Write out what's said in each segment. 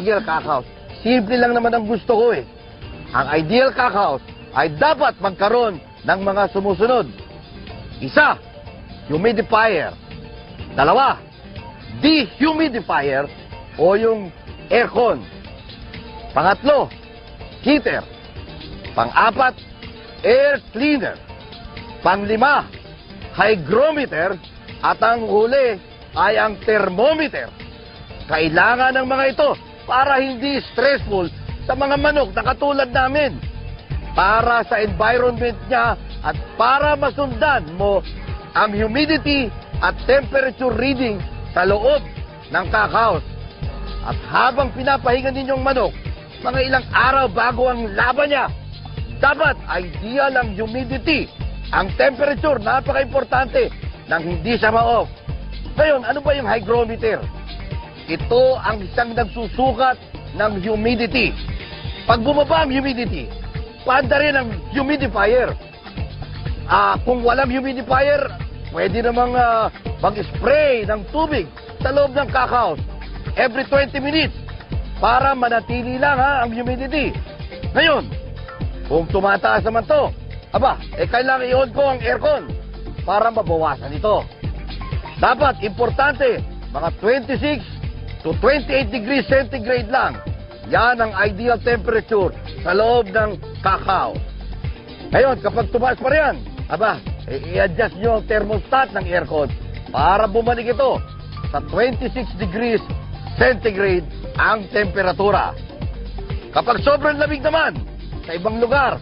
ideal cockhouse? Simple lang naman ang gusto ko eh. Ang ideal cockhouse ay dapat magkaroon ng mga sumusunod. Isa, humidifier. Dalawa, dehumidifier o yung aircon. Pangatlo, heater. Pang-apat, air cleaner. Panglima, hygrometer. At ang huli ay ang thermometer. Kailangan ng mga ito para hindi stressful sa mga manok na katulad namin. Para sa environment niya at para masundan mo ang humidity at temperature reading sa loob ng cockhouse. At habang pinapahinga ninyong manok, mga ilang araw bago ang laban niya, dapat ideal ang humidity, ang temperature, napaka-importante nang hindi siya ma-off. Ngayon, ano ba yung hygrometer? Ito ang isang nagsusukat ng humidity. Pag bumaba ang humidity, paanda rin ang humidifier. Kung walang humidifier, pwede namang mag-spray ng tubig sa loob ng cockhouse every 20 minutes para manatili lang ang humidity. Ngayon, kung tumataas naman to, kailangan i-on ko ang aircon para mabawasan ito. Dapat, importante, mga 26 to 28 degrees centigrade lang. Yan ang ideal temperature sa loob ng cockhouse. Ngayon, kapag tumaas pa rin, i-adjust nyo ang thermostat ng aircon para bumalik ito sa 26 degrees centigrade ang temperatura. Kapag sobrang lamig naman, sa ibang lugar,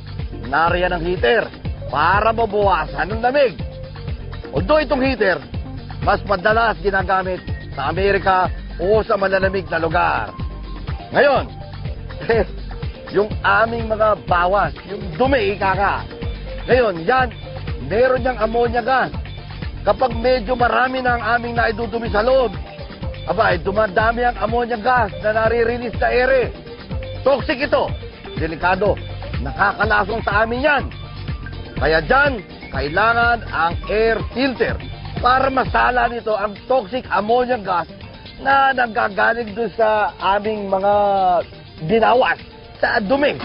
nariyan ang heater para mabawasan ang lamig. Although itong heater, mas madalas ginagamit sa Amerika o sa malalamig na lugar. Ngayon, yung aming mga bawas, yung dumi, Ngayon, yan, meron niyang ammonia gas. Kapag medyo marami na ang aming naidudumi sa loob, dumadami ang ammonia gas na nare-release sa ere. Toxic ito. Delikado. Nakakalasong sa amin yan. Kaya dyan, kailangan ang air filter para masala nito ang toxic ammonia gas na nanggagaling doon sa aming mga binawas sa dumi.